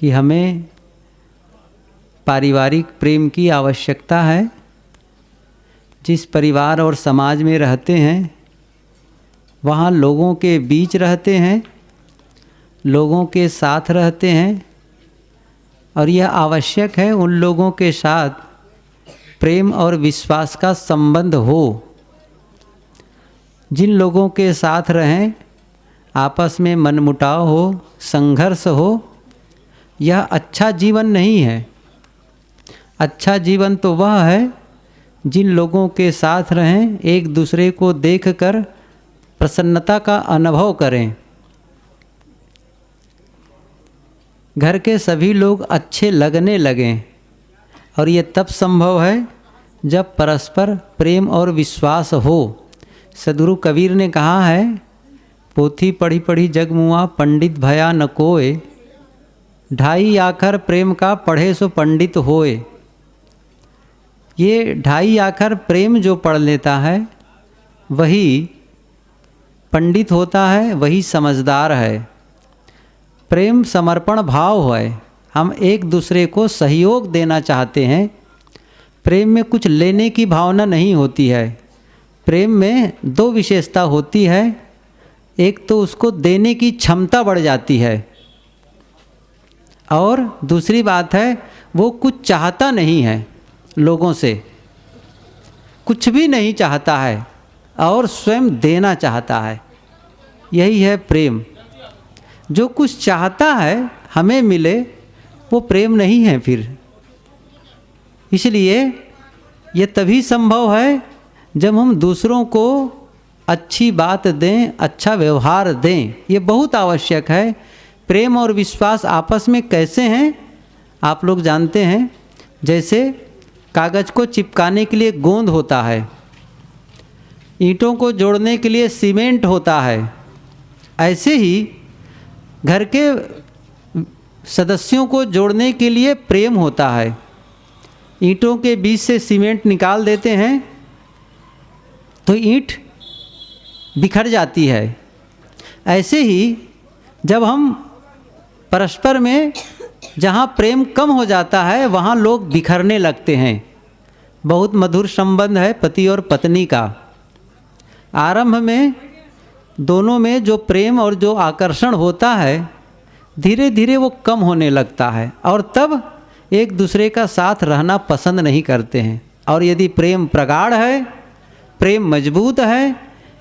कि हमें पारिवारिक प्रेम की आवश्यकता है। जिस परिवार और समाज में रहते हैं वहाँ लोगों के बीच रहते हैं, लोगों के साथ रहते हैं, और यह आवश्यक है उन लोगों के साथ प्रेम और विश्वास का संबंध हो। जिन लोगों के साथ रहें आपस में मनमुटाव हो, संघर्ष हो, यह अच्छा जीवन नहीं है। अच्छा जीवन तो वह है जिन लोगों के साथ रहें, एक दूसरे को देखकर प्रसन्नता का अनुभव करें। घर के सभी लोग अच्छे लगने लगें, और ये तब संभव है जब परस्पर प्रेम और विश्वास हो। सद्गुरु कबीर ने कहा है, पोथी पढ़ी पढ़ी जगमुआ पंडित भया न कोय, ढाई आखर प्रेम का पढ़े सो पंडित होए। ये ढाई आखर प्रेम जो पढ़ लेता है वही पंडित होता है, वही समझदार है। प्रेम समर्पण भाव है। हम एक दूसरे को सहयोग देना चाहते हैं। प्रेम में कुछ लेने की भावना नहीं होती है। प्रेम में दो विशेषता होती है। एक तो उसको देने की क्षमता बढ़ जाती है, और दूसरी बात है वो कुछ चाहता नहीं है, लोगों से कुछ भी नहीं चाहता है और स्वयं देना चाहता है। यही है प्रेम। जो कुछ चाहता है हमें मिले, वो प्रेम नहीं है फिर। इसलिए ये तभी संभव है जब हम दूसरों को अच्छी बात दें, अच्छा व्यवहार दें। ये बहुत आवश्यक है। प्रेम और विश्वास आपस में कैसे हैं आप लोग जानते हैं। जैसे कागज़ को चिपकाने के लिए गोंद होता है, ईंटों को जोड़ने के लिए सीमेंट होता है, ऐसे ही घर के सदस्यों को जोड़ने के लिए प्रेम होता है। ईंटों के बीच से सीमेंट निकाल देते हैं तो ईंट बिखर जाती है। ऐसे ही जब हम परस्पर में जहाँ प्रेम कम हो जाता है वहाँ लोग बिखरने लगते हैं। बहुत मधुर संबंध है पति और पत्नी का। आरंभ में दोनों में जो प्रेम और जो आकर्षण होता है धीरे धीरे वो कम होने लगता है, और तब एक दूसरे का साथ रहना पसंद नहीं करते हैं। और यदि प्रेम प्रगाढ़ है, प्रेम मजबूत है,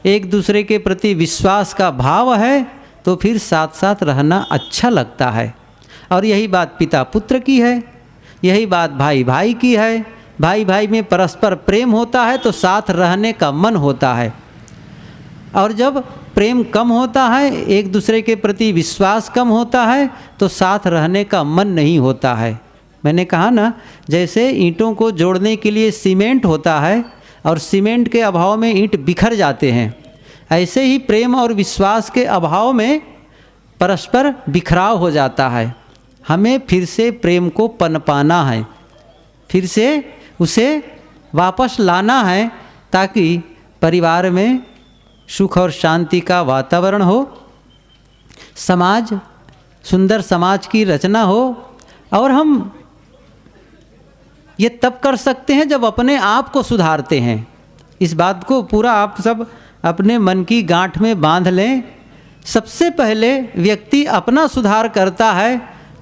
एक दूसरे के प्रति विश्वास का भाव है, तो फिर साथ साथ रहना अच्छा लगता है। और यही बात पिता पुत्र की है, यही बात भाई भाई की है। भाई भाई में परस्पर प्रेम होता है तो साथ रहने का मन होता है, और जब प्रेम कम होता है, एक दूसरे के प्रति विश्वास कम होता है, तो साथ रहने का मन नहीं होता है। मैंने कहा ना, जैसे ईंटों को जोड़ने के लिए सीमेंट होता है और सीमेंट के अभाव में ईंट बिखर जाते हैं, ऐसे ही प्रेम और विश्वास के अभाव में परस्पर बिखराव हो जाता है। हमें फिर से प्रेम को पनपाना है, फिर से उसे वापस लाना है, ताकि परिवार में सुख और शांति का वातावरण हो, समाज सुंदर समाज की रचना हो। और हम ये तब कर सकते हैं जब अपने आप को सुधारते हैं। इस बात को पूरा आप सब अपने मन की गांठ में बांध लें। सबसे पहले व्यक्ति अपना सुधार करता है,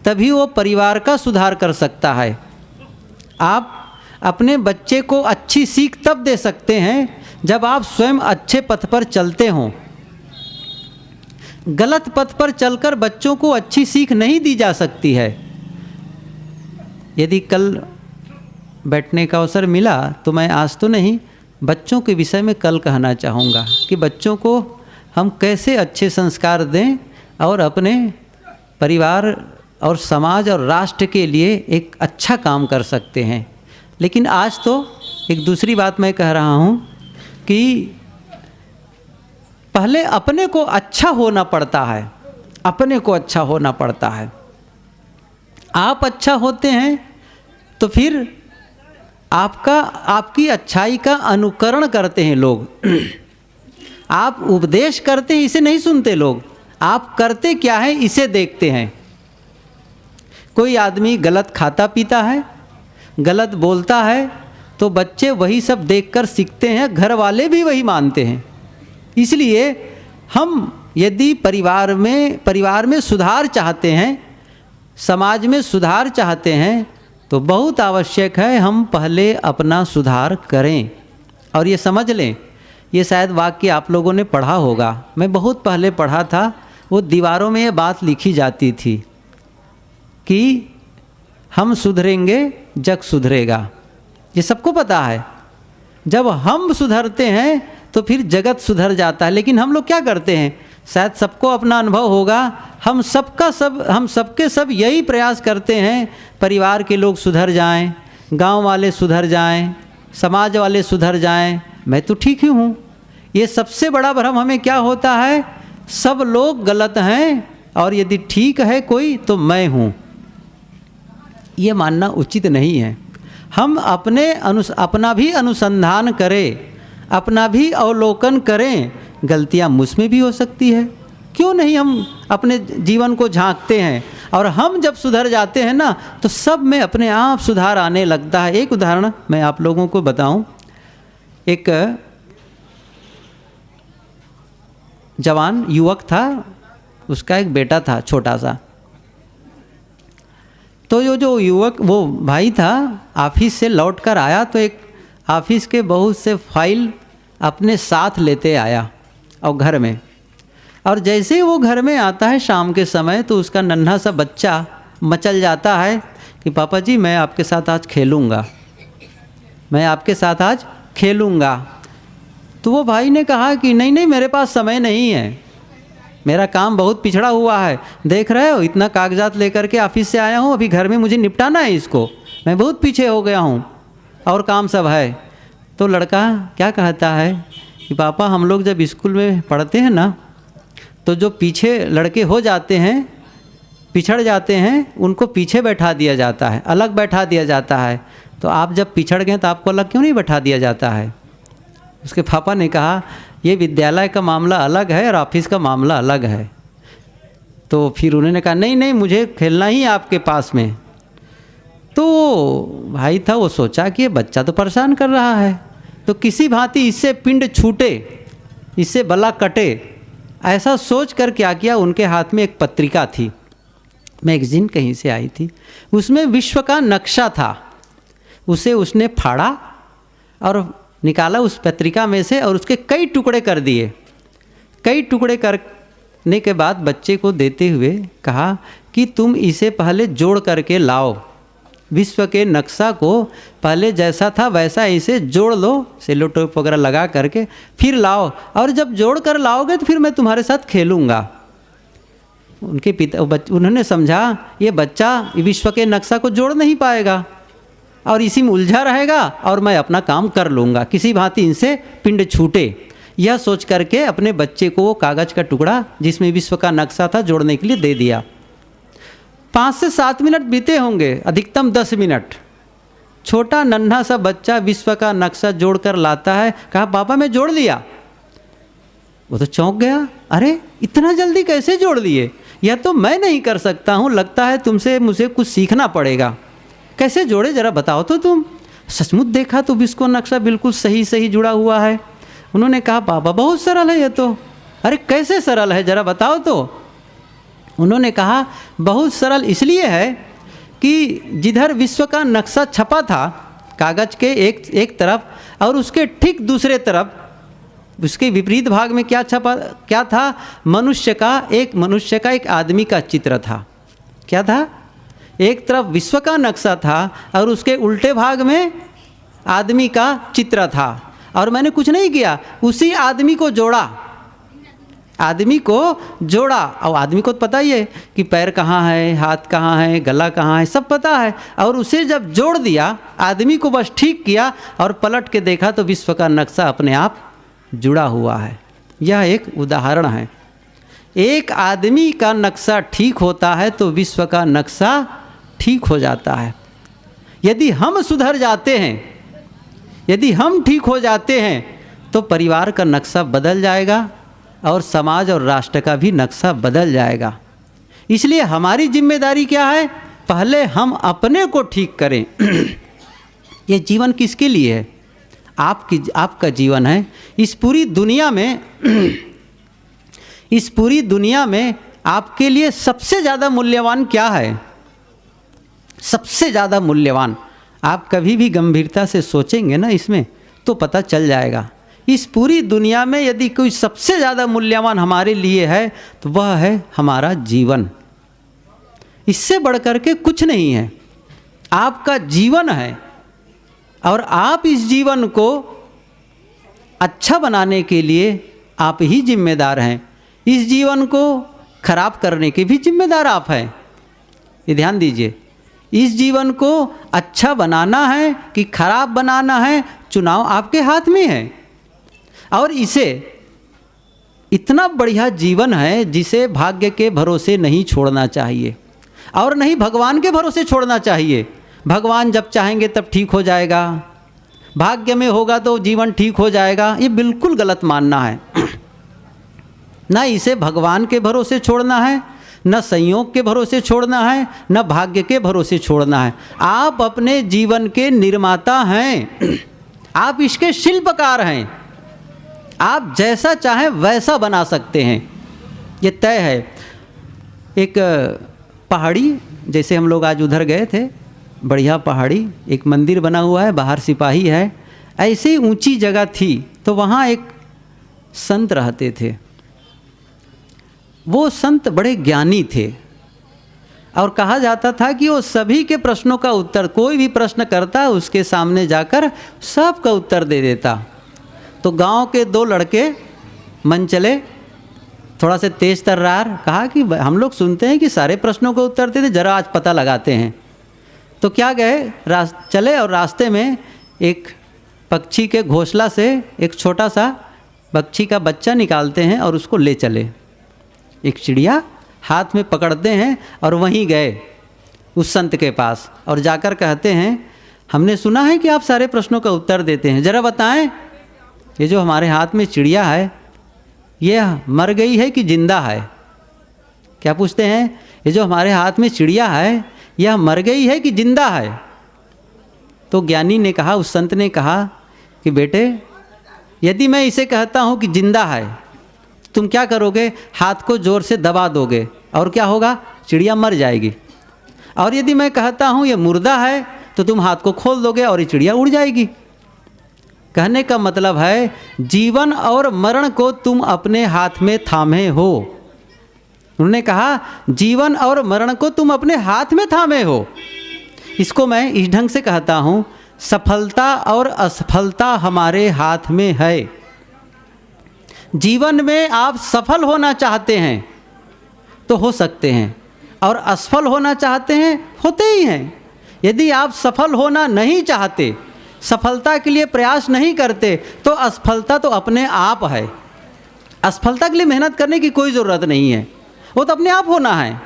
तभी वो परिवार का सुधार कर सकता है। आप अपने बच्चे को अच्छी सीख तब दे सकते हैं जब आप स्वयं अच्छे पथ पर चलते हों। गलत पथ पर चलकर बच्चों को अच्छी सीख नहीं दी जा सकती है। यदि कल बैठने का अवसर मिला तो मैं आज तो नहीं, बच्चों के विषय में कल कहना चाहूँगा कि बच्चों को हम कैसे अच्छे संस्कार दें और अपने परिवार और समाज और राष्ट्र के लिए एक अच्छा काम कर सकते हैं। लेकिन आज तो एक दूसरी बात मैं कह रहा हूँ कि पहले अपने को अच्छा होना पड़ता है, अपने को अच्छा होना पड़ता है। आप अच्छा होते हैं तो फिर आपकी अच्छाई का अनुकरण करते हैं लोग। आप उपदेश करते हैं, इसे नहीं सुनते लोग, आप करते क्या है इसे देखते हैं। कोई आदमी गलत खाता पीता है, गलत बोलता है, तो बच्चे वही सब देखकर सीखते हैं, घर वाले भी वही मानते हैं। इसलिए हम यदि परिवार में सुधार चाहते हैं, समाज में सुधार चाहते हैं, तो बहुत आवश्यक है हम पहले अपना सुधार करें। और ये समझ लें, ये शायद वाक्य आप लोगों ने पढ़ा होगा, मैं बहुत पहले पढ़ा था, वो दीवारों में ये बात लिखी जाती थी कि हम सुधरेंगे जग सुधरेगा। ये सबको पता है, जब हम सुधरते हैं तो फिर जगत सुधर जाता है। लेकिन हम लोग क्या करते हैं, शायद सबको अपना अनुभव होगा, हम सबके सब यही प्रयास करते हैं, परिवार के लोग सुधर जाएं, गांव वाले सुधर जाएं, समाज वाले सुधर जाएं, मैं तो ठीक ही हूँ। ये सबसे बड़ा भ्रम हमें क्या होता है, सब लोग गलत हैं और यदि ठीक है कोई तो मैं हूँ। ये मानना उचित नहीं है। हम अपना भी अनुसंधान करें, अपना भी अवलोकन करें, गलतियाँ मुझमें भी हो सकती है, क्यों नहीं हम अपने जीवन को झांकते हैं। और हम जब सुधर जाते हैं ना, तो सब में अपने आप सुधार आने लगता है। एक उदाहरण मैं आप लोगों को बताऊं। एक जवान युवक था, उसका एक बेटा था छोटा सा। तो जो युवक, वो भाई था, ऑफिस से लौट कर आया तो एक ऑफिस के बहुत से फाइल अपने साथ लेते आया और घर में। और जैसे ही वो घर में आता है शाम के समय, तो उसका नन्हा सा बच्चा मचल जाता है कि पापा जी मैं आपके साथ आज खेलूँगा, मैं आपके साथ आज खेलूँगा। तो वो भाई ने कहा कि नहीं नहीं, मेरे पास समय नहीं है, मेरा काम बहुत पिछड़ा हुआ है, देख रहे हो इतना कागजात लेकर के ऑफिस से आया हूँ, अभी घर में मुझे निपटाना है इसको, मैं बहुत पीछे हो गया हूँ और काम सब है। तो लड़का क्या कहता है कि पापा हम लोग जब स्कूल में पढ़ते हैं ना, तो जो पीछे लड़के हो जाते हैं, पिछड़ जाते हैं, उनको पीछे बैठा दिया जाता है, अलग बैठा दिया जाता है। तो आप जब पिछड़ गए तो आपको अलग क्यों नहीं बैठा दिया जाता है। उसके पापा ने कहा ये विद्यालय का मामला अलग है और ऑफिस का मामला अलग है। तो फिर उन्होंने कहा नहीं नहीं, मुझे खेलना ही आपके पास में। तो भाई था, वो सोचा कि ये बच्चा तो परेशान कर रहा है, तो किसी भांति इससे पिंड छूटे, इससे बला कटे, ऐसा सोच कर क्या किया, उनके हाथ में एक पत्रिका थी, मैगजीन कहीं से आई थी, उसमें विश्व का नक्शा था। उसे उसने फाड़ा और निकाला उस पत्रिका में से और उसके कई टुकड़े कर दिए। कई टुकड़े करने के बाद बच्चे को देते हुए कहा कि तुम इसे पहले जोड़ करके लाओ, विश्व के नक्शा को पहले जैसा था वैसा इसे जोड़ लो, सेलो टेप वगैरह लगा करके फिर लाओ, और जब जोड़ कर लाओगे तो फिर मैं तुम्हारे साथ खेलूँगा। उनके पिता उन्होंने समझा ये बच्चा विश्व के नक्शा को जोड़ नहीं पाएगा और इसी में उलझा रहेगा और मैं अपना काम कर लूँगा, किसी भांति इनसे पिंड छूटे। यह सोच करके अपने बच्चे को वो कागज़ का टुकड़ा जिसमें विश्व का नक्शा था जोड़ने के लिए दे दिया। 5 से 7 मिनट बीते होंगे, अधिकतम 10 मिनट। छोटा नन्हा सा बच्चा विश्व का नक्शा जोड़कर लाता है, कहा पापा मैं जोड़ लिया। वो तो चौंक गया, अरे इतना जल्दी कैसे जोड़ लिए, यह तो मैं नहीं कर सकता हूँ, लगता है तुमसे मुझे कुछ सीखना पड़ेगा। कैसे जोड़े जरा बताओ तो तुम। सचमुच देखा तो विश्व का नक्शा बिल्कुल सही सही जुड़ा हुआ है। उन्होंने कहा पापा बहुत सरल है ये तो। अरे कैसे सरल है जरा बताओ तो। उन्होंने कहा बहुत सरल इसलिए है कि जिधर विश्व का नक्शा छपा था कागज़ के एक तरफ और उसके ठीक दूसरे तरफ उसके विपरीत भाग में क्या था, मनुष्य का एक आदमी का चित्र था। क्या था, एक तरफ विश्व का नक्शा था और उसके उल्टे भाग में आदमी का चित्र था। और मैंने कुछ नहीं किया, उसी आदमी को जोड़ा, और आदमी को तो पता ही है कि पैर कहाँ है, हाथ कहाँ है, गला कहाँ है, सब पता है। और उसे जब जोड़ दिया, आदमी को बस ठीक किया और पलट के देखा तो विश्व का नक्शा अपने आप जुड़ा हुआ है। यह एक उदाहरण है। एक आदमी का नक्शा ठीक होता है तो विश्व का नक्शा ठीक हो जाता है। यदि हम सुधर जाते हैं, यदि हम ठीक हो जाते हैं तो परिवार का नक्शा बदल जाएगा और समाज और राष्ट्र का भी नक्शा बदल जाएगा। इसलिए हमारी जिम्मेदारी क्या है, पहले हम अपने को ठीक करें। ये जीवन किसके लिए है? आपका जीवन है। इस पूरी दुनिया में आपके लिए सबसे ज़्यादा मूल्यवान क्या है? सबसे ज़्यादा मूल्यवान, आप कभी भी गंभीरता से सोचेंगे ना इसमें तो पता चल जाएगा। इस पूरी दुनिया में यदि कोई सबसे ज़्यादा मूल्यवान हमारे लिए है तो वह है हमारा जीवन। इससे बढ़कर के कुछ नहीं है। आपका जीवन है और आप इस जीवन को अच्छा बनाने के लिए आप ही जिम्मेदार हैं। इस जीवन को खराब करने के भी जिम्मेदार आप हैं। ये ध्यान दीजिए, इस जीवन को अच्छा बनाना है कि खराब बनाना है, चुनाव आपके हाथ में है। और इसे इतना बढ़िया जीवन है जिसे भाग्य के भरोसे नहीं छोड़ना चाहिए और नहीं भगवान के भरोसे छोड़ना चाहिए। भगवान जब चाहेंगे तब ठीक हो जाएगा, भाग्य में होगा तो जीवन ठीक हो जाएगा, ये बिल्कुल गलत मानना है। ना इसे भगवान के भरोसे छोड़ना है, न संयोग के भरोसे छोड़ना है, न भाग्य के भरोसे छोड़ना है। आप अपने जीवन के निर्माता हैं, आप इसके शिल्पकार हैं। आप जैसा चाहें वैसा बना सकते हैं, ये तय है। एक पहाड़ी, जैसे हम लोग आज उधर गए थे, बढ़िया पहाड़ी, एक मंदिर बना हुआ है, बाहर सिपाही है, ऐसी ऊंची जगह थी। तो वहाँ एक संत रहते थे। वो संत बड़े ज्ञानी थे और कहा जाता था कि वो सभी के प्रश्नों का उत्तर, कोई भी प्रश्न करता उसके सामने जाकर सबका उत्तर दे देता। तो गांव के 2 लड़के मन चले, थोड़ा से तेज तर्रार, कहा कि हम लोग सुनते हैं कि सारे प्रश्नों को उत्तर देते, जरा आज पता लगाते हैं। तो क्या गए, चले और रास्ते में एक पक्षी के घोंसला से एक छोटा सा पक्षी का बच्चा निकालते हैं और उसको ले चले। एक चिड़िया हाथ में पकड़ते हैं और वहीं गए उस संत के पास और जाकर कहते हैं, हमने सुना है कि आप सारे प्रश्नों का उत्तर देते हैं, ज़रा बताएं ये जो हमारे हाथ में चिड़िया है ये मर गई है कि जिंदा है? क्या पूछते हैं? ये जो हमारे हाथ में चिड़िया है यह मर गई है कि जिंदा है? तो ज्ञानी ने कहा, उस संत ने कहा कि बेटे, यदि मैं इसे कहता हूँ कि जिंदा है, तुम क्या करोगे? हाथ को जोर से दबा दोगे और क्या होगा? चिड़िया मर जाएगी। और यदि मैं कहता हूँ ये मुर्दा है तो तुम हाथ को खोल दोगे और ये चिड़िया उड़ जाएगी। कहने का मतलब है जीवन और मरण को तुम अपने हाथ में थामे हो। उन्होंने कहा जीवन और मरण को तुम अपने हाथ में थामे हो। इसको मैं इस ढंग से कहता हूँ, सफलता और असफलता हमारे हाथ में है। जीवन में आप सफल होना चाहते हैं तो हो सकते हैं और असफल होना चाहते हैं, होते ही हैं। यदि आप सफल होना नहीं चाहते, सफलता के लिए प्रयास नहीं करते, तो असफलता तो अपने आप है। असफलता के लिए मेहनत करने की कोई ज़रूरत नहीं है, वो तो अपने आप होना है।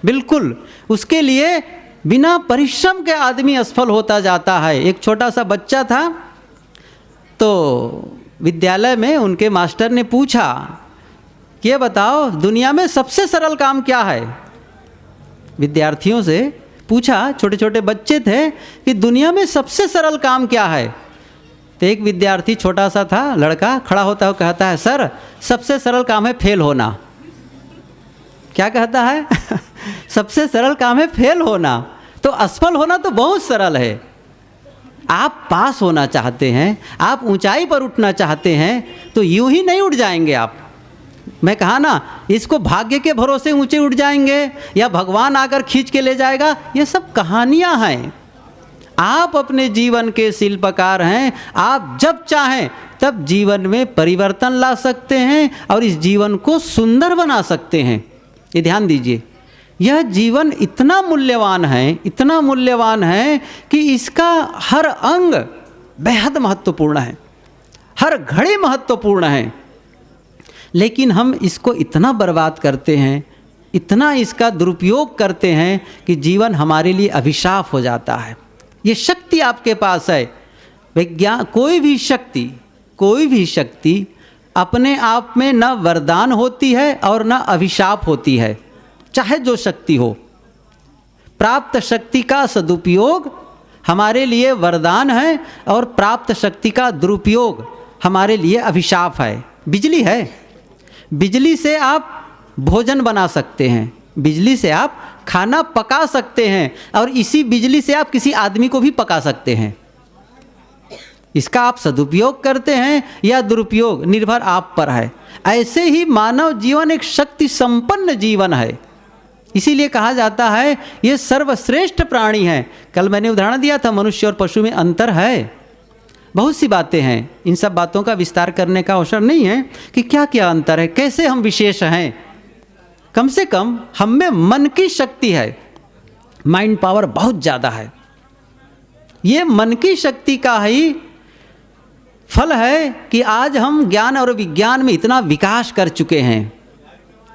बिल्कुल, उसके लिए बिना परिश्रम के आदमी असफल होता जाता है। एक छोटा सा बच्चा था, तो विद्यालय में उनके मास्टर ने पूछा कि ये बताओ दुनिया में सबसे सरल काम क्या है? विद्यार्थियों से पूछा, छोटे छोटे बच्चे थे, कि दुनिया में सबसे सरल काम क्या है? तो एक विद्यार्थी छोटा सा था, लड़का, खड़ा होता है, कहता है, सर सबसे सरल काम है फेल होना। क्या कहता है? सबसे सरल काम है फेल होना। तो असफल होना तो बहुत सरल है। आप पास होना चाहते हैं, आप ऊंचाई पर उठना चाहते हैं, तो यूं ही नहीं उठ जाएंगे आप। मैं कहा ना, इसको भाग्य के भरोसे ऊंचे उठ जाएंगे या भगवान आकर खींच के ले जाएगा, ये सब कहानियां हैं। आप अपने जीवन के शिल्पकार हैं। आप जब चाहें तब जीवन में परिवर्तन ला सकते हैं और इस जीवन को सुंदर बना सकते हैं। ये ध्यान दीजिए, यह जीवन इतना मूल्यवान है, इतना मूल्यवान है कि इसका हर अंग बेहद महत्वपूर्ण है, हर घड़ी महत्वपूर्ण है। लेकिन हम इसको इतना बर्बाद करते हैं, इतना इसका दुरुपयोग करते हैं कि जीवन हमारे लिए अभिशाप हो जाता है। ये शक्ति आपके पास है। विज्ञान, कोई भी शक्ति अपने आप में न वरदान होती है और न अभिशाप होती है, चाहे जो शक्ति हो। प्राप्त शक्ति का सदुपयोग हमारे लिए वरदान है और प्राप्त शक्ति का दुरुपयोग हमारे लिए अभिशाप है। बिजली है, बिजली से आप भोजन बना सकते हैं, बिजली से आप खाना पका सकते हैं और इसी बिजली से आप किसी आदमी को भी पका सकते हैं। इसका आप सदुपयोग करते हैं या दुरुपयोग निर्भर आप पर है। ऐसे ही मानव जीवन एक शक्ति संपन्न जीवन है, इसीलिए कहा जाता है ये सर्वश्रेष्ठ प्राणी है। कल मैंने उदाहरण दिया था मनुष्य और पशु में अंतर है। बहुत सी बातें हैं, इन सब बातों का विस्तार करने का अवसर नहीं है कि क्या क्या अंतर है, कैसे हम विशेष हैं। कम से कम हम में मन की शक्ति है, माइंड पावर बहुत ज़्यादा है। ये मन की शक्ति का ही फल है कि आज हम ज्ञान और विज्ञान में इतना विकास कर चुके हैं।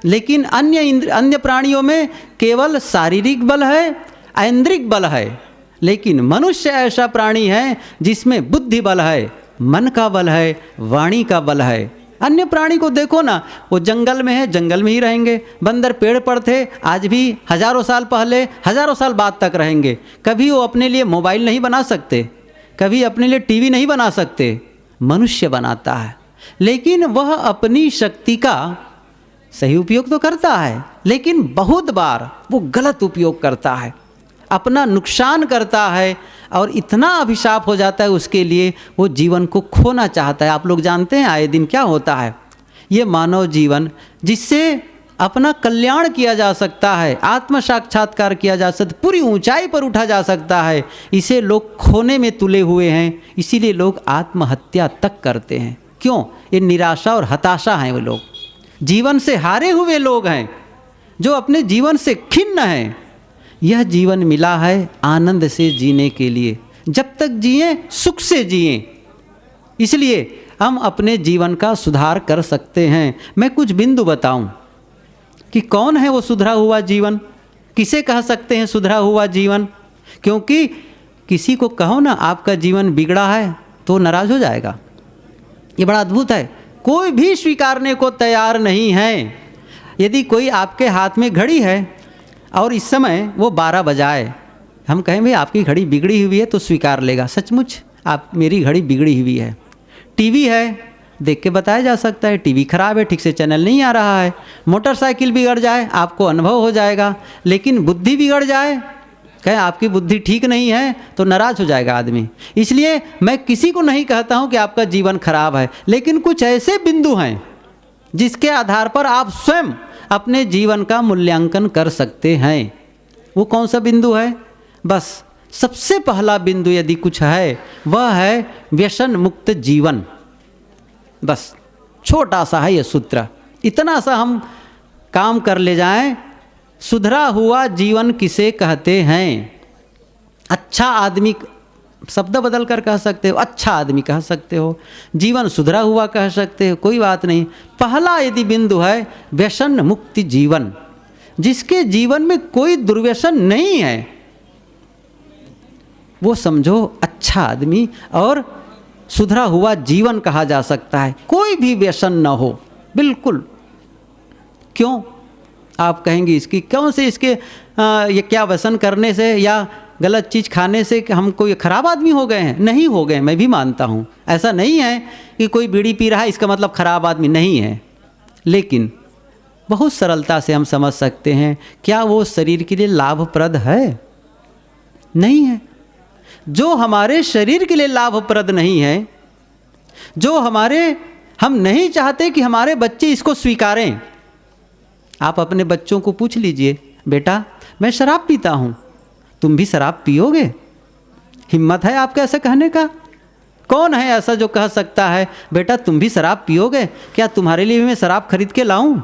लेकिन अन्य प्राणियों में केवल शारीरिक बल है, ऐन्द्रिक बल है, लेकिन मनुष्य ऐसा प्राणी है जिसमें बुद्धि बल है, मन का बल है, वाणी का बल है। अन्य प्राणी को देखो ना, वो जंगल में है, जंगल में ही रहेंगे। बंदर पेड़ पर थे, आज भी हजारों साल पहले हजारों साल बाद तक रहेंगे। कभी वो अपने लिए मोबाइल नहीं बना सकते, कभी अपने लिए टीवी नहीं बना सकते, मनुष्य बनाता है। लेकिन वह अपनी शक्ति का सही उपयोग तो करता है, लेकिन बहुत बार वो गलत उपयोग करता है, अपना नुकसान करता है और इतना अभिशाप हो जाता है उसके लिए, वो जीवन को खोना चाहता है। आप लोग जानते हैं आए दिन क्या होता है। ये मानव जीवन जिससे अपना कल्याण किया जा सकता है, आत्म साक्षात्कार किया जा सकता, पूरी ऊंचाई पर उठा जा सकता है, इसे लोग खोने में तुले हुए हैं। इसीलिए लोग आत्महत्या तक करते हैं। क्यों? ये निराशा और हताशा हैं। वो लोग जीवन से हारे हुए लोग हैं, जो अपने जीवन से खिन्न हैं। यह जीवन मिला है आनंद से जीने के लिए, जब तक जिए सुख से जिए। इसलिए हम अपने जीवन का सुधार कर सकते हैं। मैं कुछ बिंदु बताऊं कि कौन है वो सुधरा हुआ जीवन, किसे कह सकते हैं सुधरा हुआ जीवन। क्योंकि किसी को कहो ना आपका जीवन बिगड़ा है तो नाराज हो जाएगा। ये बड़ा अद्भुत है, कोई भी स्वीकारने को तैयार नहीं है। यदि कोई आपके हाथ में घड़ी है और इस समय वो 12 बजाए, हम कहें भाई आपकी घड़ी बिगड़ी हुई है, तो स्वीकार लेगा सचमुच आप मेरी घड़ी बिगड़ी हुई है। टीवी है, देख के बताया जा सकता है टीवी खराब है, ठीक से चैनल नहीं आ रहा है। मोटरसाइकिल बिगड़ जाए आपको अनुभव हो जाएगा, लेकिन बुद्धि बिगड़ जाए, कहें आपकी बुद्धि ठीक नहीं है, तो नाराज हो जाएगा आदमी। इसलिए मैं किसी को नहीं कहता हूं कि आपका जीवन खराब है, लेकिन कुछ ऐसे बिंदु हैं जिसके आधार पर आप स्वयं अपने जीवन का मूल्यांकन कर सकते हैं। वो कौन सा बिंदु है? बस सबसे पहला बिंदु यदि कुछ है वह है व्यसन मुक्त जीवन। बस छोटा सा है ये सूत्र, इतना सा हम काम कर ले जाएं। सुधरा हुआ जीवन किसे कहते हैं? अच्छा आदमी शब्द बदल कर कह सकते हो, अच्छा आदमी कह सकते हो, जीवन सुधरा हुआ कह सकते हो, कोई बात नहीं। पहला यदि बिंदु है व्यसन मुक्ति जीवन, जिसके जीवन में कोई दुर्व्यसन नहीं है, वो समझो अच्छा आदमी और सुधरा हुआ जीवन कहा जा सकता है। कोई भी व्यसन न हो, बिल्कुल। क्यों? आप कहेंगे इसकी कौन से इसके ये क्या व्यसन करने से या गलत चीज़ खाने से कि हम कोई ख़राब आदमी हो गए हैं? नहीं हो गए, मैं भी मानता हूँ। ऐसा नहीं है कि कोई बीड़ी पी रहा है इसका मतलब ख़राब आदमी नहीं है, लेकिन बहुत सरलता से हम समझ सकते हैं क्या वो शरीर के लिए लाभप्रद है? नहीं है। जो हमारे शरीर के लिए लाभप्रद नहीं है, जो हम नहीं चाहते कि हमारे बच्चे इसको स्वीकारें। आप अपने बच्चों को पूछ लीजिए, बेटा मैं शराब पीता हूँ, तुम भी शराब पियोगे? हिम्मत है आपका ऐसा कहने का? कौन है ऐसा जो कह सकता है बेटा तुम भी शराब पियोगे, क्या तुम्हारे लिए भी मैं शराब खरीद के लाऊं?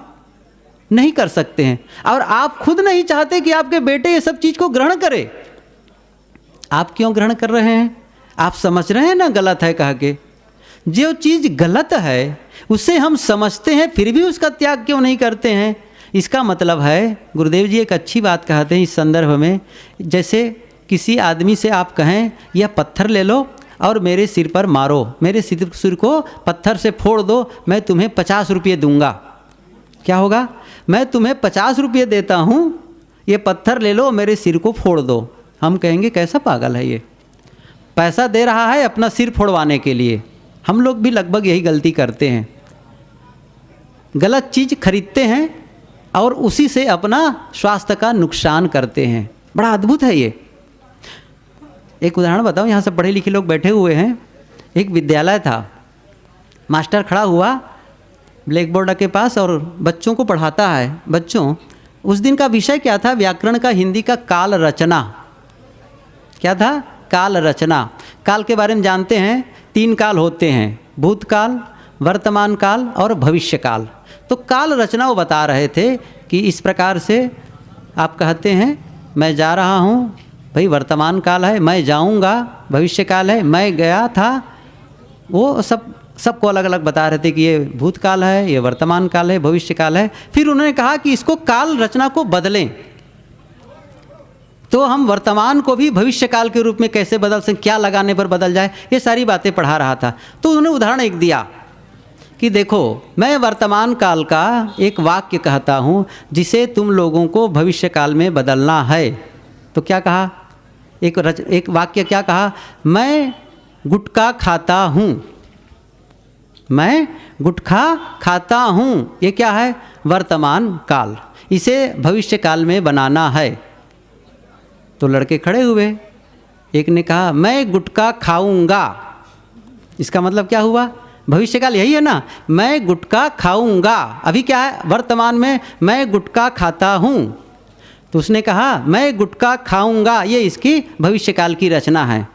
नहीं कर सकते हैं। और आप खुद नहीं चाहते कि आपके बेटे ये सब चीज़ को ग्रहण करे। आप क्यों ग्रहण कर रहे हैं? आप समझ रहे हैं ना गलत है कह के। जो चीज़ गलत है उसे हम समझते हैं, फिर भी उसका त्याग क्यों नहीं करते हैं? इसका मतलब है, गुरुदेव जी एक अच्छी बात कहते हैं इस संदर्भ में, जैसे किसी आदमी से आप कहें यह पत्थर ले लो और मेरे सिर पर मारो, मेरे सिर को पत्थर से फोड़ दो, मैं तुम्हें 50 रुपये दूंगा। क्या होगा? मैं तुम्हें 50 रुपये देता हूँ, ये पत्थर ले लो मेरे सिर को फोड़ दो। हम कहेंगे कैसा पागल है ये, पैसा दे रहा है अपना सिर फोड़वाने के लिए। हम लोग भी लगभग यही गलती करते हैं, गलत चीज़ खरीदते हैं और उसी से अपना स्वास्थ्य का नुकसान करते हैं। बड़ा अद्भुत है ये। एक उदाहरण बताऊं, यहाँ से पढ़े लिखे लोग बैठे हुए हैं। एक विद्यालय था, मास्टर खड़ा हुआ ब्लैक बोर्ड के पास और बच्चों को पढ़ाता है। बच्चों, उस दिन का विषय क्या था? व्याकरण का हिंदी का काल रचना। क्या था? काल रचना। काल के बारे में जानते हैं, 3 काल होते हैं, भूतकाल, वर्तमान काल और भविष्य काल। तो काल रचना वो बता रहे थे कि इस प्रकार से आप कहते हैं मैं जा रहा हूँ, भाई वर्तमान काल है, मैं जाऊँगा भविष्य काल है, मैं गया था। वो सबको अलग अलग बता रहे थे कि ये भूतकाल है, ये वर्तमान काल है, भविष्य काल है। फिर उन्होंने कहा कि इसको काल रचना को बदलें, तो हम वर्तमान को भी भविष्य काल के रूप में कैसे बदल सकते, क्या लगाने पर बदल जाए, ये सारी बातें पढ़ा रहा था। तो उन्होंने उदाहरण एक दिया कि देखो मैं वर्तमान काल का एक वाक्य कहता हूँ जिसे तुम लोगों को भविष्य काल में बदलना है। तो क्या कहा? एक वाक्य क्या कहा? मैं गुटखा खाता हूँ, मैं गुटखा खाता हूँ। ये क्या है? वर्तमान काल। इसे भविष्य काल में बनाना है। तो लड़के खड़े हुए, एक ने कहा मैं गुटखा खाऊंगा। इसका मतलब क्या हुआ? भविष्य काल यही है ना, मैं गुटखा खाऊंगा। अभी क्या है? वर्तमान में मैं गुटखा खाता हूँ। तो उसने कहा मैं गुटखा खाऊंगा, ये इसकी भविष्य काल की रचना है।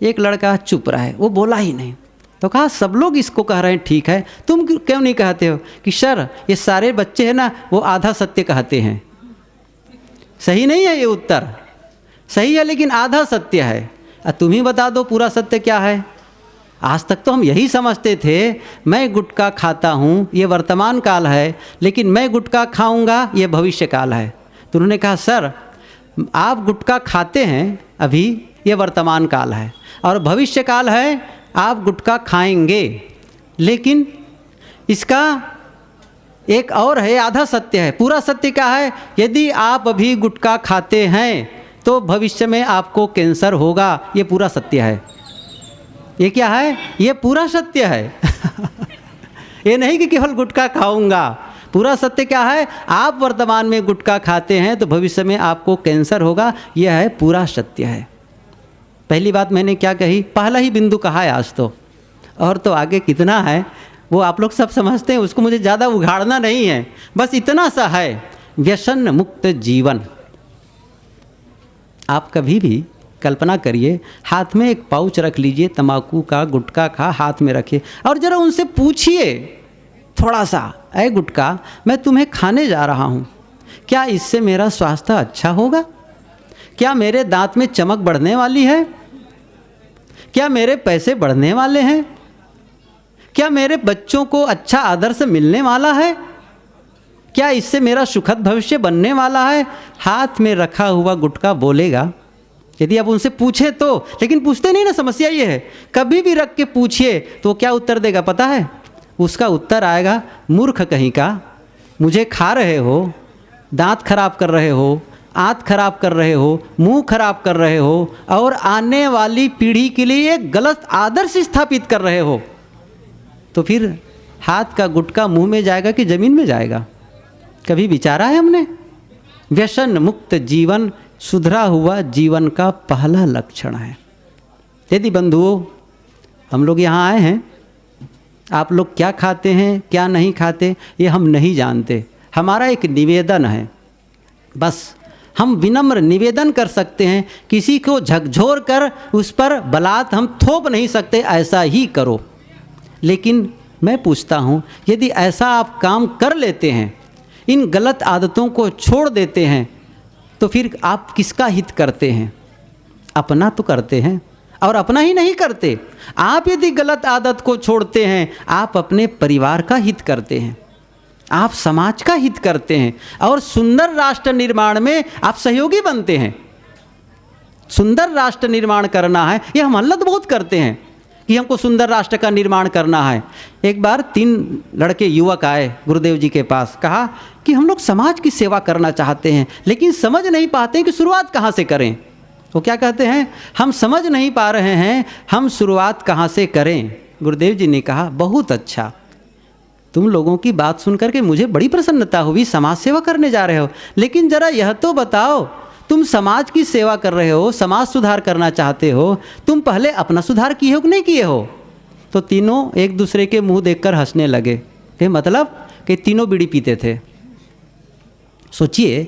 एक लड़का चुप रहा है, वो बोला ही नहीं। तो कहा सब लोग इसको कह रहे हैं ठीक है, तुम क्यों नहीं कहते हो? कि सर ये सारे बच्चे हैं ना, वो आधा सत्य कहते हैं। सही नहीं है ये उत्तर, सही है लेकिन आधा सत्य है। तुम ही बता दो पूरा सत्य क्या है। आज तक तो हम यही समझते थे मैं गुटखा खाता हूँ, ये वर्तमान काल है, लेकिन मैं गुटखा खाऊंगा ये भविष्य काल है। तो उन्होंने कहा सर आप गुटखा खाते हैं अभी, ये वर्तमान काल है, और भविष्य काल है आप गुटखा खाएंगे। लेकिन इसका एक और है, आधा सत्य है। पूरा सत्य क्या है? यदि आप अभी गुटखा खाते हैं तो भविष्य में आपको कैंसर होगा, ये पूरा सत्य है। ये क्या है? ये पूरा सत्य है। ये नहीं कि केवल गुटखा खाऊंगा। पूरा सत्य क्या है? आप वर्तमान में गुटखा खाते हैं तो भविष्य में आपको कैंसर होगा, यह है पूरा सत्य है। पहली बात मैंने क्या कही? पहला ही बिंदु कहा है आज तो, और तो आगे कितना है वो आप लोग सब समझते हैं, उसको मुझे ज़्यादा उघाड़ना नहीं है। बस इतना सा है, व्यसन मुक्त जीवन। आप कभी भी कल्पना करिए, हाथ में एक पाउच रख लीजिए तंबाकू का, गुटखा का हाथ में रखिए, और ज़रा उनसे पूछिए थोड़ा सा, ऐ गुटखा मैं तुम्हें खाने जा रहा हूँ, क्या इससे मेरा स्वास्थ्य अच्छा होगा? क्या मेरे दांत में चमक बढ़ने वाली है? क्या मेरे पैसे बढ़ने वाले हैं? क्या मेरे बच्चों को अच्छा आदर्श मिलने वाला है? क्या इससे मेरा सुखद भविष्य बनने वाला है? हाथ में रखा हुआ गुटखा बोलेगा, यदि आप उनसे पूछे तो। लेकिन पूछते नहीं ना, समस्या ये है। कभी भी रख के पूछिए तो क्या उत्तर देगा पता है? उसका उत्तर आएगा मूर्ख कहीं का, मुझे खा रहे हो, दांत खराब कर रहे हो, आंत खराब कर रहे हो, मुंह खराब कर रहे हो, और आने वाली पीढ़ी के लिए एक गलत आदर्श स्थापित कर रहे हो। तो फिर हाथ का गुटखा मुंह में जाएगा कि जमीन में जाएगा? कभी विचारा है हमने? व्यसन मुक्त जीवन सुधरा हुआ जीवन का पहला लक्षण है। यदि बंधुओं हम लोग यहाँ आए हैं, आप लोग क्या खाते हैं क्या नहीं खाते ये हम नहीं जानते। हमारा एक निवेदन है, बस हम विनम्र निवेदन कर सकते हैं, किसी को झकझोर कर उस पर बलात् हम थोप नहीं सकते ऐसा ही करो। लेकिन मैं पूछता हूँ, यदि ऐसा आप काम कर लेते हैं, इन गलत आदतों को छोड़ देते हैं, तो फिर आप किसका हित करते हैं? अपना तो करते हैं, और अपना ही नहीं करते। आप यदि गलत आदत को छोड़ते हैं, आप अपने परिवार का हित करते हैं, आप समाज का हित करते हैं, और सुंदर राष्ट्र निर्माण में आप सहयोगी बनते हैं। सुंदर राष्ट्र निर्माण करना है, ये हम हल्लत बहुत करते हैं कि हमको सुंदर राष्ट्र का निर्माण करना है। एक बार 3 लड़के युवक आए गुरुदेव जी के पास, कहा कि हम लोग समाज की सेवा करना चाहते हैं लेकिन समझ नहीं पाते हैं कि शुरुआत कहाँ से करें। वो क्या कहते हैं, हम समझ नहीं पा रहे हैं हम शुरुआत कहाँ से करें। गुरुदेव जी ने कहा बहुत अच्छा, तुम लोगों की बात सुन करके मुझे बड़ी प्रसन्नता हुई, समाज सेवा करने जा रहे हो, लेकिन ज़रा यह तो बताओ तुम समाज की सेवा कर रहे हो, समाज सुधार करना चाहते हो, तुम पहले अपना सुधार किए हो कि नहीं किए हो। तो तीनों एक दूसरे के मुंह देखकर हंसने लगे कि मतलब कि तीनों बीड़ी पीते थे। सोचिए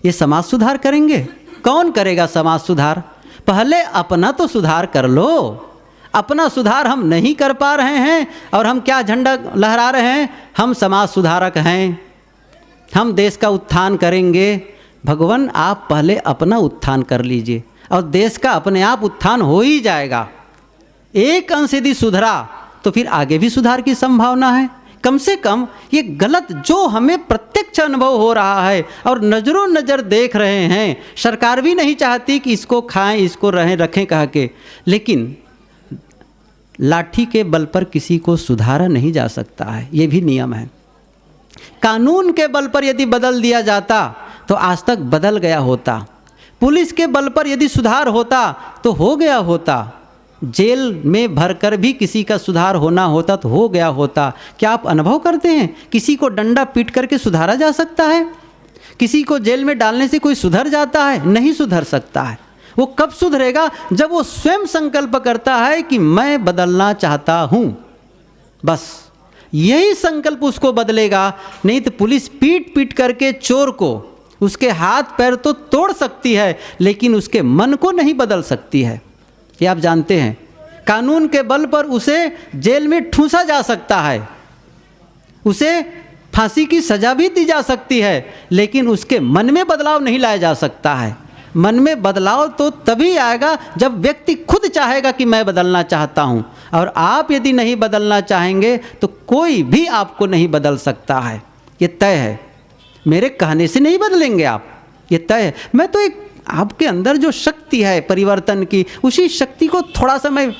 ये समाज सुधार करेंगे, कौन करेगा समाज सुधार? पहले अपना तो सुधार कर लो। अपना सुधार हम नहीं कर पा रहे हैं और हम क्या झंडा लहरा रहे हैं, हम समाज सुधारक हैं, हम देश का उत्थान करेंगे। भगवान आप पहले अपना उत्थान कर लीजिए और देश का अपने आप उत्थान हो ही जाएगा। एक अंश यदि सुधरा तो फिर आगे भी सुधार की संभावना है। कम से कम ये गलत जो हमें प्रत्यक्ष अनुभव हो रहा है और नज़रों नज़र देख रहे हैं, सरकार भी नहीं चाहती कि इसको खाएं इसको रखें कह के, लेकिन लाठी के बल पर किसी को सुधारा नहीं जा सकता है, ये भी नियम है। कानून के बल पर यदि बदल दिया जाता तो आज तक बदल गया होता। पुलिस के बल पर यदि सुधार होता तो हो गया होता। जेल में भरकर भी किसी का सुधार होना होता तो हो गया होता। क्या आप अनुभव करते हैं किसी को डंडा पीट करके सुधारा जा सकता है? किसी को जेल में डालने से कोई सुधर जाता है? नहीं सुधर सकता है। वो कब सुधरेगा? जब वो स्वयं संकल्प करता है कि मैं बदलना चाहता हूँ, बस यही संकल्प उसको बदलेगा। नहीं तो पुलिस पीट पीट करके चोर को उसके हाथ पैर तो तोड़ सकती है लेकिन उसके मन को नहीं बदल सकती है। ये आप जानते हैं। कानून के बल पर उसे जेल में ठूंसा जा सकता है, उसे फांसी की सजा भी दी जा सकती है, लेकिन उसके मन में बदलाव नहीं लाया जा सकता है। मन में बदलाव तो तभी आएगा जब व्यक्ति खुद चाहेगा कि मैं बदलना चाहता हूँ, और आप यदि नहीं बदलना चाहेंगे तो कोई भी आपको नहीं बदल सकता है। ये तय है, मेरे कहने से नहीं बदलेंगे आप, ये तय है। मैं तो एक आपके अंदर जो शक्ति है परिवर्तन की, उसी शक्ति को थोड़ा सा मैं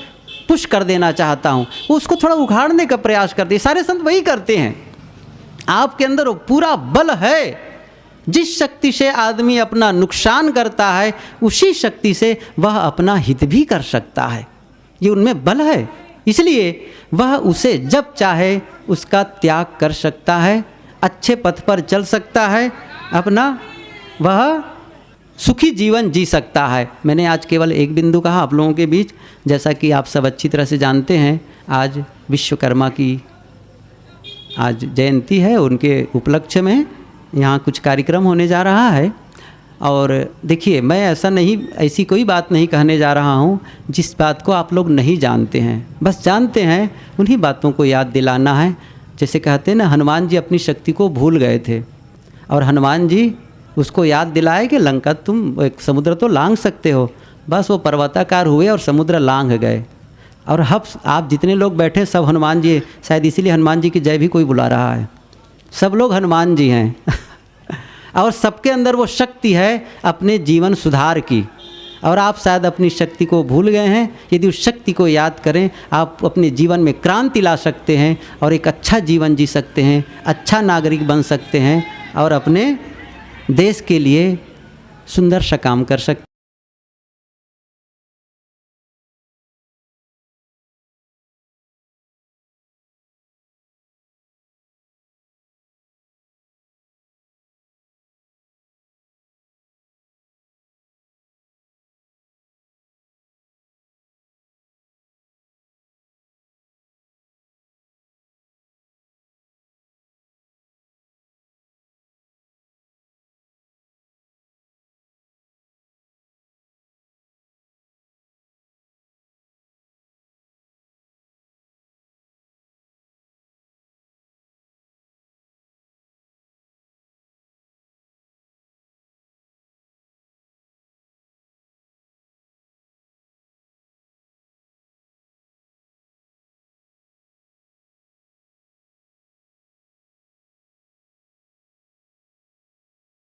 पुश कर देना चाहता हूँ, उसको थोड़ा उखाड़ने का प्रयास करते हैं। सारे संत वही करते हैं। आपके अंदर वो पूरा बल है। जिस शक्ति से आदमी अपना नुकसान करता है उसी शक्ति से वह अपना हित भी कर सकता है। ये उनमें बल है, इसलिए वह उसे जब चाहे उसका त्याग कर सकता है, अच्छे पथ पर चल सकता है, अपना वह सुखी जीवन जी सकता है। मैंने आज केवल एक बिंदु कहा आप लोगों के बीच। जैसा कि आप सब अच्छी तरह से जानते हैं, आज विश्वकर्मा की आज जयंती है, उनके उपलक्ष्य में यहाँ कुछ कार्यक्रम होने जा रहा है। और देखिए, मैं ऐसी कोई बात नहीं कहने जा रहा हूँ जिस बात को आप लोग नहीं जानते हैं। बस जानते हैं उन्हीं बातों को याद दिलाना है। जैसे कहते हैं ना, हनुमान जी अपनी शक्ति को भूल गए थे और हनुमान जी उसको याद दिलाए कि लंका तुम एक समुद्र तो लांघ सकते हो। बस वो पर्वताकार हुए और समुद्र लांघ गए। और अब आप जितने लोग बैठे सब हनुमान जी, शायद इसीलिए हनुमान जी की जय भी कोई बुला रहा है। सब लोग हनुमान जी हैं और सबके अंदर वो शक्ति है अपने जीवन सुधार की। और आप शायद अपनी शक्ति को भूल गए हैं। यदि उस शक्ति को याद करें, आप अपने जीवन में क्रांति ला सकते हैं और एक अच्छा जीवन जी सकते हैं, अच्छा नागरिक बन सकते हैं और अपने देश के लिए सुंदर सा काम कर सकते हैं।